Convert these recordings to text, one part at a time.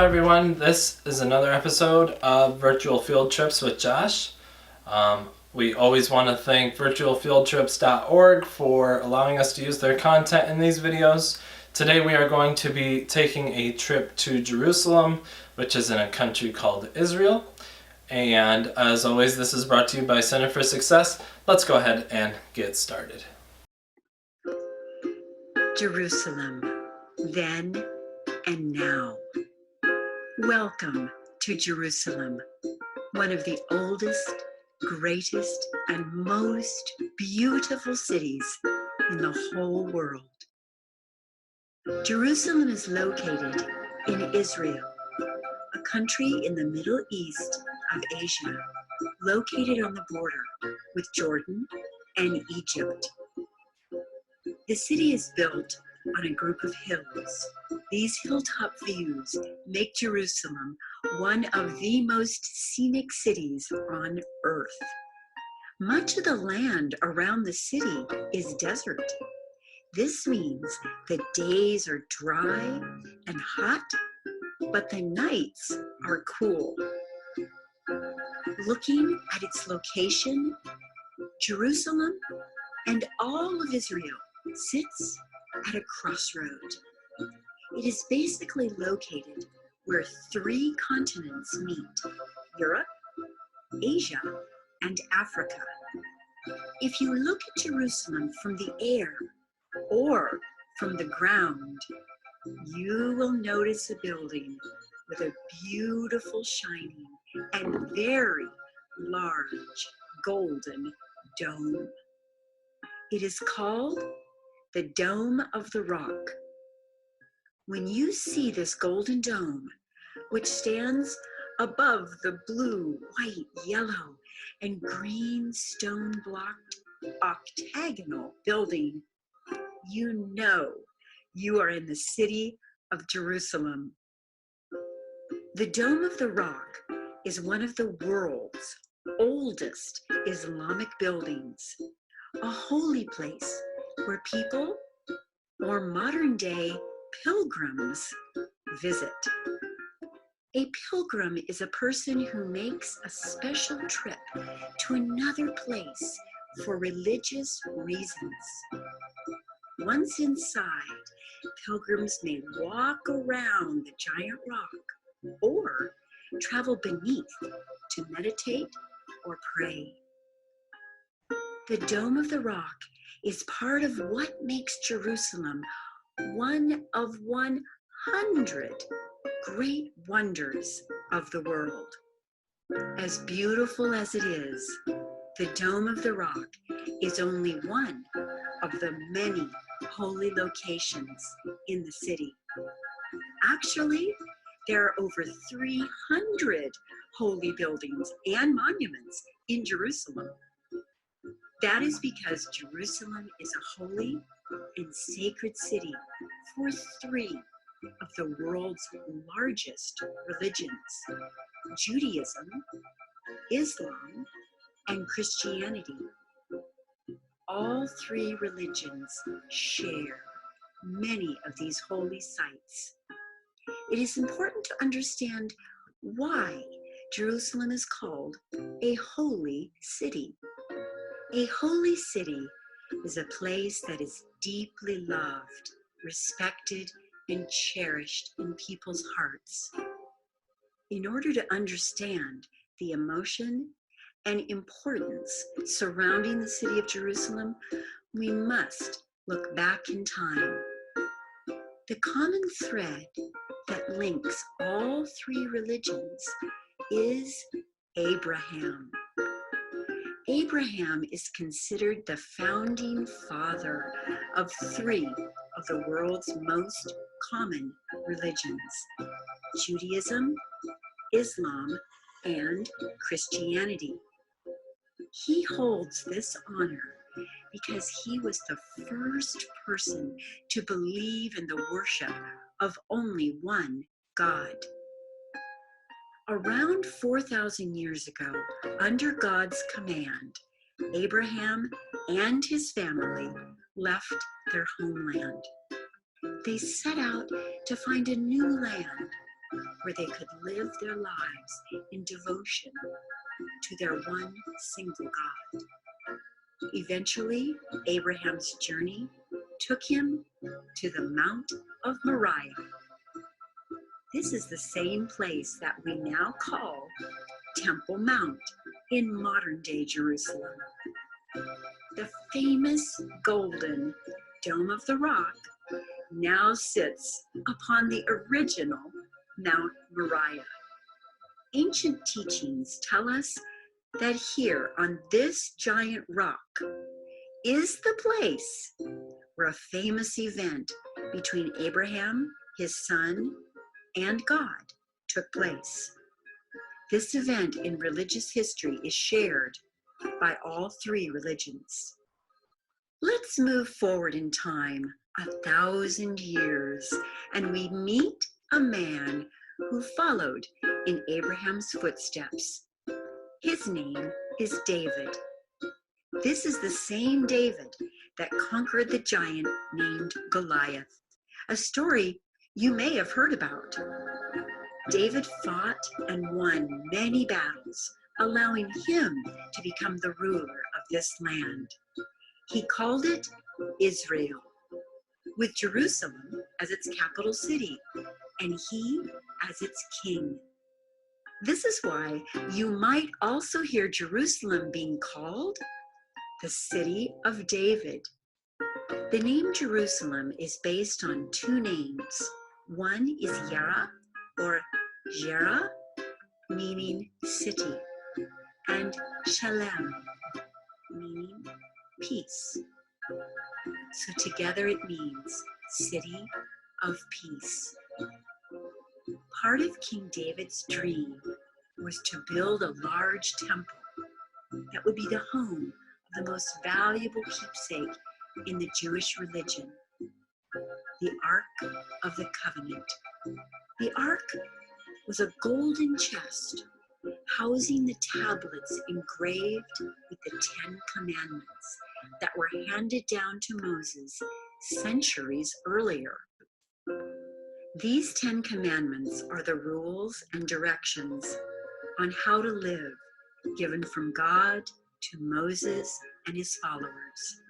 everyone. This is another episode of Virtual Field Trips with Josh. We always want to thank virtualfieldtrips.org for allowing us to use their content in these videos. Today we are going to be taking a trip to Jerusalem, which is in a country called Israel. And as always, this is brought to you by Center for Success. Let's go ahead and get started. Jerusalem, then and now. Welcome to Jerusalem, one of the oldest, greatest, and most beautiful cities in the whole world. Jerusalem is located in Israel, a country in the Middle East of Asia, located on the border with Jordan and Egypt. The city is built on a group of hills. These hilltop views make Jerusalem one of the most scenic cities on earth. Much of the land around the city is desert. This means the days are dry and hot, but the nights are cool. Looking at its location, Jerusalem and all of Israel sits at a crossroad. It is basically located where three continents meet: Europe, Asia, and Africa. If you look at Jerusalem from the air or from the ground, you will notice a building with a beautiful, shining, and very large golden dome. It is called the Dome of the Rock. When you see this golden dome, which stands above the blue, white, yellow, and green stone-blocked octagonal building, you know you are in the city of Jerusalem. The Dome of the Rock is one of the world's oldest Islamic buildings, a holy place where people, or modern-day pilgrims, visit. A pilgrim is a person who makes a special trip to another place for religious reasons. Once inside, pilgrims may walk around the giant rock or travel beneath to meditate or pray. The Dome of the Rock is part of what makes Jerusalem one of 100 great wonders of the world. As beautiful as it is, the Dome of the Rock is only one of the many holy locations in the city. Actually, there are over 300 holy buildings and monuments in Jerusalem. That is because Jerusalem is a holy and sacred city for three of the world's largest religions: Judaism, Islam, and Christianity. All three religions share many of these holy sites. It is important to understand why Jerusalem is called a holy city. A holy city is a place that is deeply loved, respected, and cherished in people's hearts. In order to understand the emotion and importance surrounding the city of Jerusalem, we must look back in time. The common thread that links all three religions is Abraham. Abraham is considered the founding father of three of the world's most common religions: Judaism, Islam, and Christianity. He holds this honor because he was the first person to believe in the worship of only one God. Around 4,000 years ago, under God's command, Abraham and his family left their homeland. They set out to find a new land, where they could live their lives in devotion to their one single God. Eventually, Abraham's journey took him to the Mount of Moriah. This is the same place that we now call Temple Mount in modern-day Jerusalem. The famous golden Dome of the Rock now sits upon the original Mount Moriah. Ancient teachings tell us that here on this giant rock is the place where a famous event between Abraham, his son, and God took place. This event in religious history is shared by all three religions. Let's move forward in time 1,000 years, and we meet a man who followed in Abraham's footsteps. His name is David. This is the same David that conquered the giant named Goliath, a story you may have heard about. David fought and won many battles, allowing him to become the ruler of this land. He called it Israel, with Jerusalem as its capital city, and he as its king. This is why you might also hear Jerusalem being called the City of David. The name Jerusalem is based on two names. One is Yara, or Jera, meaning city, and Shalem, meaning peace. So together it means city of peace. Part of King David's dream was to build a large temple that would be the home of the most valuable keepsake in the Jewish religion, the Ark of the Covenant. The Ark was a golden chest housing the tablets engraved with the 10 Commandments that were handed down to Moses centuries earlier. These 10 Commandments are the rules and directions on how to live, given from God to Moses and his followers.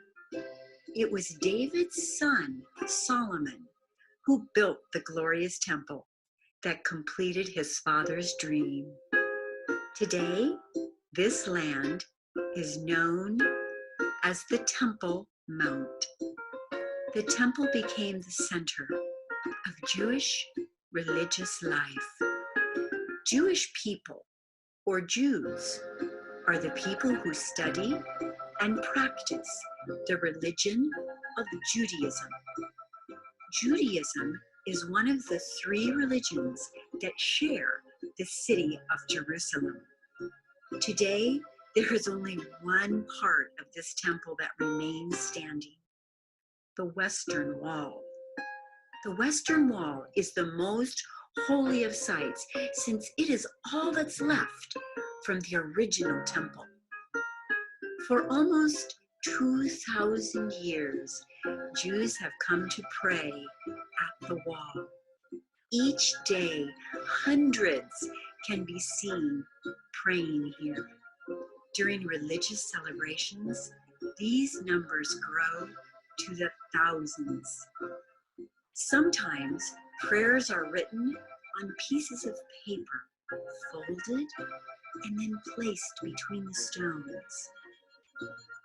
It was David's son, Solomon, who built the glorious temple that completed his father's dream. Today, this land is known as the Temple Mount. The temple became the center of Jewish religious life. Jewish people, or Jews, are the people who study and practice the religion of Judaism. Judaism is one of the three religions that share the city of Jerusalem. Today, there is only one part of this temple that remains standing, the Western Wall. The Western Wall is the most holy of sites, since it is all that's left from the original temple. For almost 2,000 years, Jews have come to pray at the wall. Each day, hundreds can be seen praying here. During religious celebrations, these numbers grow to the thousands. Sometimes prayers are written on pieces of paper, folded, and then placed between the stones.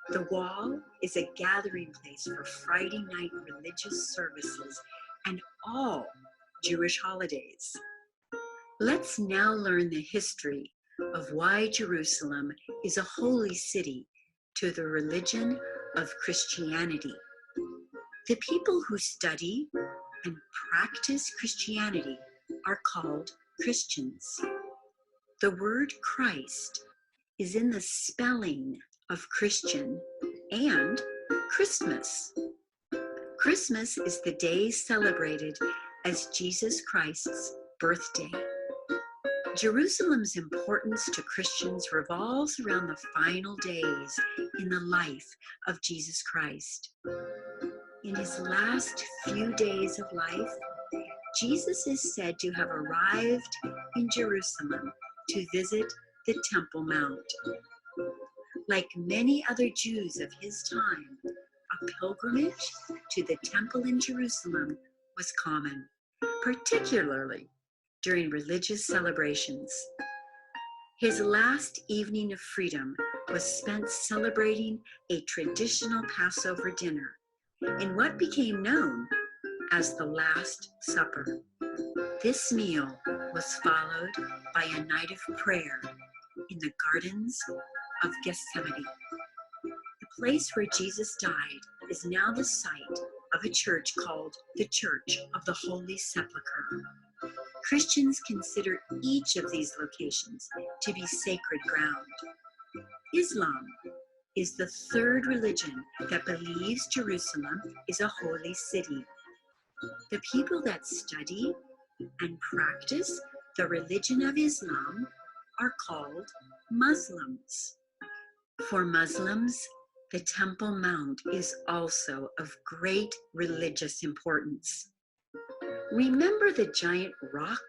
The wall is a gathering place for Friday night religious services and all Jewish holidays. Let's now learn the history of why Jerusalem is a holy city to the religion of Christianity. The people who study and practice Christianity are called Christians. The word Christ is in the spelling of Christian and Christmas. Christmas is the day celebrated as Jesus Christ's birthday. Jerusalem's importance to Christians revolves around the final days in the life of Jesus Christ. In his last few days of life, Jesus is said to have arrived in Jerusalem to visit the Temple Mount. Like many other Jews of his time, a pilgrimage to the temple in Jerusalem was common, particularly during religious celebrations. His last evening of freedom was spent celebrating a traditional Passover dinner in what became known as the Last Supper. This meal was followed by a night of prayer in the gardens of Gethsemane. The place where Jesus died is now the site of a church called the Church of the Holy Sepulchre. Christians consider each of these locations to be sacred ground. Islam is the third religion that believes Jerusalem is a holy city. The people that study and practice the religion of Islam are called Muslims. For Muslims, the Temple Mount is also of great religious importance. Remember the giant rock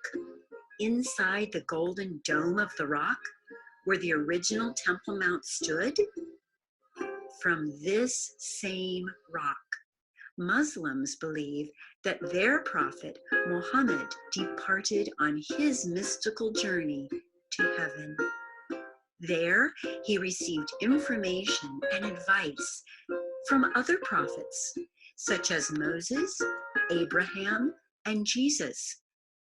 inside the golden dome of the rock where the original Temple Mount stood? From this same rock, Muslims believe that their prophet Muhammad departed on his mystical journey to heaven. There, he received information and advice from other prophets, such as Moses, Abraham, and Jesus,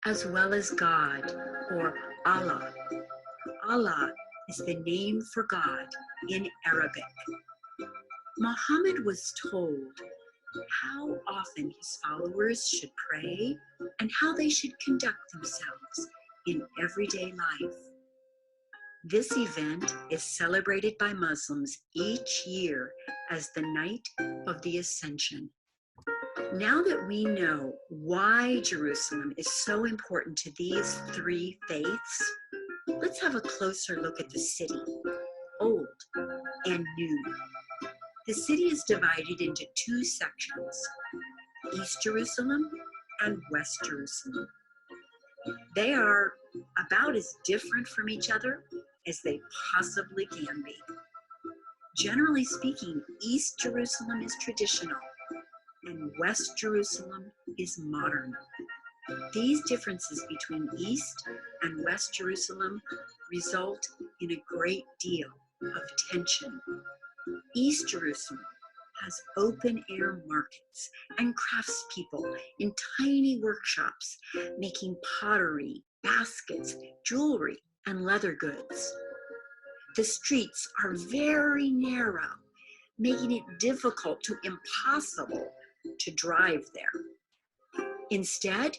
as well as God, or Allah. Allah is the name for God in Arabic. Muhammad was told how often his followers should pray and how they should conduct themselves in everyday life. This event is celebrated by Muslims each year as the Night of the Ascension. Now that we know why Jerusalem is so important to these three faiths, let's have a closer look at the city, old and new. The city is divided into two sections, East Jerusalem and West Jerusalem. They are about as different from each other as they possibly can be. Generally speaking, East Jerusalem is traditional and West Jerusalem is modern. These differences between East and West Jerusalem result in a great deal of tension. East Jerusalem has open-air markets and craftspeople in tiny workshops making pottery, baskets, jewelry, and leather goods. The streets are very narrow, making it difficult to impossible to drive there. Instead,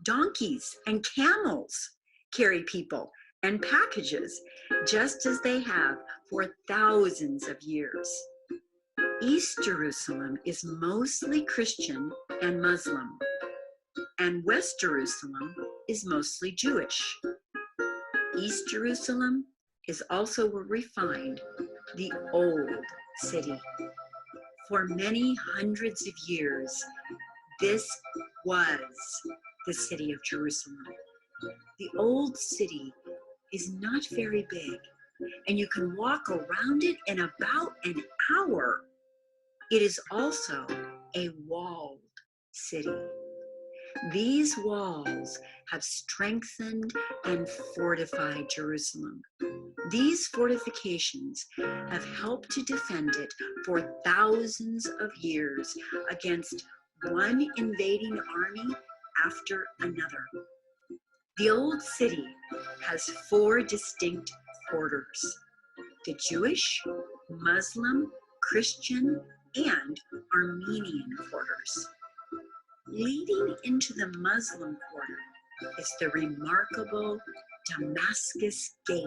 donkeys and camels carry people and packages just as they have for thousands of years. East Jerusalem is mostly Christian and Muslim, and West Jerusalem is mostly Jewish. East Jerusalem is also where we find the Old City. For many hundreds of years, this was the city of Jerusalem. The Old City is not very big, and you can walk around it in about an hour. It is also a walled city. These walls have strengthened and fortified Jerusalem. These fortifications have helped to defend it for thousands of years against one invading army after another. The Old City has 4 distinct quarters: the Jewish, Muslim, Christian, and Armenian quarters. Leading into the Muslim quarter is the remarkable Damascus Gate.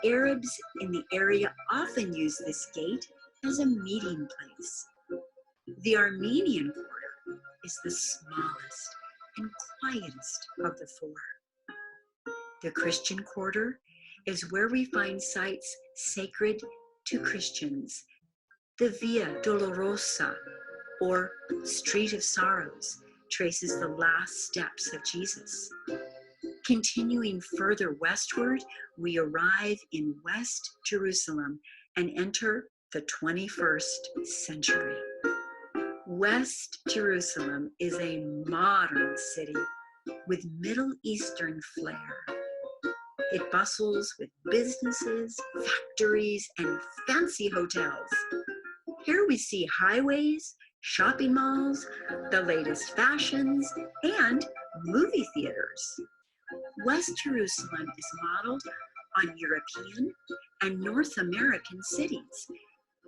Arabs in the area often use this gate as a meeting place. The Armenian quarter is the smallest and quietest of the 4. The Christian quarter is where we find sites sacred to Christians. The Via Dolorosa, or Street of Sorrows, traces the last steps of Jesus. Continuing further westward, we arrive in West Jerusalem and enter the 21st century. West Jerusalem is a modern city with Middle Eastern flair. It bustles with businesses, factories, and fancy hotels. Here we see highways, shopping malls, the latest fashions, and movie theaters. West Jerusalem is modeled on European and North American cities.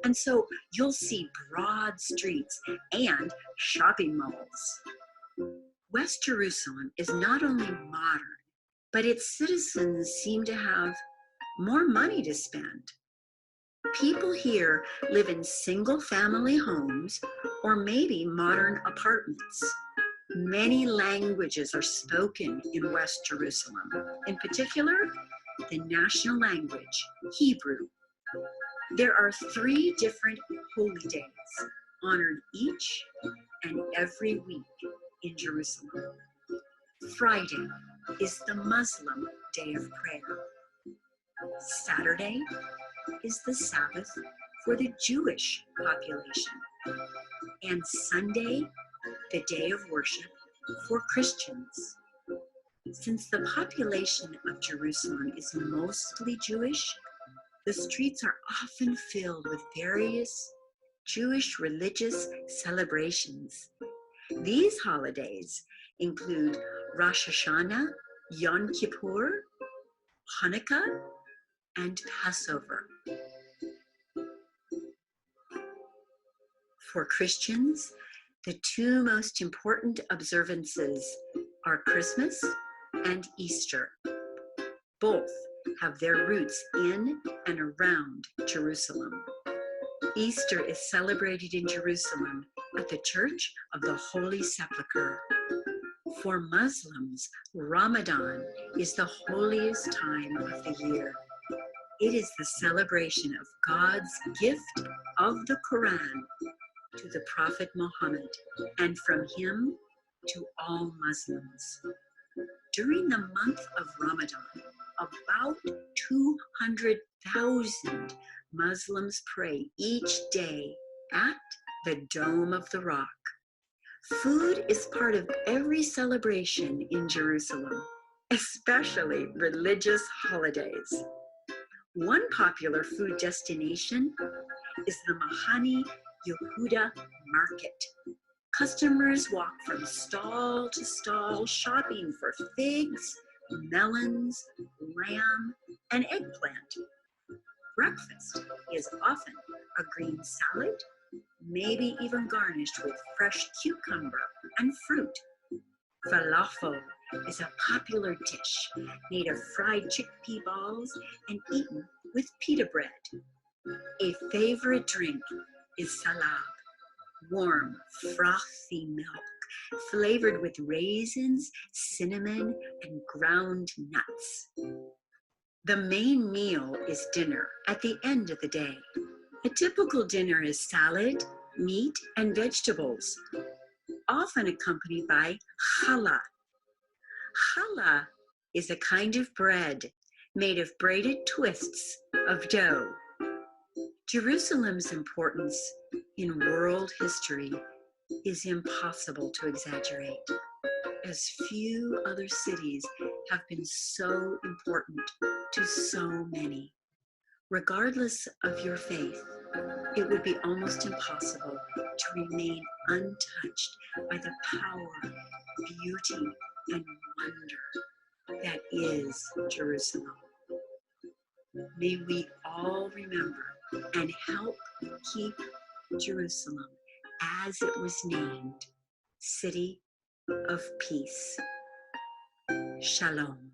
And so you'll see broad streets and shopping malls. West Jerusalem is not only modern, but its citizens seem to have more money to spend. People here live in single-family homes or maybe modern apartments. Many languages are spoken in West Jerusalem, in particular, the national language, Hebrew. There are 3 different holy days, honored each and every week in Jerusalem. Friday is the Muslim day of prayer. Saturday is the Sabbath for the Jewish population. And Sunday, the day of worship for Christians. Since the population of Jerusalem is mostly Jewish, the streets are often filled with various Jewish religious celebrations. These holidays include Rosh Hashanah, Yom Kippur, Hanukkah, and Passover. For Christians, the 2 most important observances are Christmas and Easter. Both have their roots in and around Jerusalem. Easter is celebrated in Jerusalem at the Church of the Holy Sepulchre. For Muslims, Ramadan is the holiest time of the year. It is the celebration of God's gift of the Koran to the Prophet Muhammad and from him to all Muslims. During the month of Ramadan, about 200,000 Muslims pray each day at the Dome of the Rock. Food is part of every celebration in Jerusalem, especially religious holidays. One popular food destination is the Mahani Yehuda Market. Customers walk from stall to stall shopping for figs, melons, lamb, and eggplant. Breakfast is often a green salad, maybe even garnished with fresh cucumber and fruit. Falafel is a popular dish made of fried chickpea balls and eaten with pita bread. A favorite drink is salab, warm, frothy milk flavored with raisins, cinnamon, and ground nuts. The main meal is dinner at the end of the day. A typical dinner is salad, meat, and vegetables, often accompanied by challah. Challah is a kind of bread made of braided twists of dough. Jerusalem's importance in world history is impossible to exaggerate, as few other cities have been so important to so many. Regardless of your faith, it would be almost impossible to remain untouched by the power, beauty, and wonder that is Jerusalem. May we all remember and help keep Jerusalem as it was named, City of Peace. Shalom.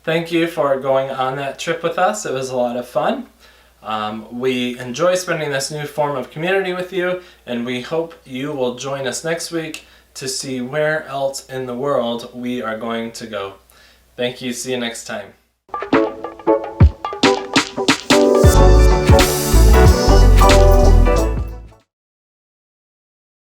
Thank you for going on that trip with us. It was a lot of fun. We enjoy spending this new form of community with you, and we hope you will join us next week to see where else in the world we are going to go. Thank you. See you next time.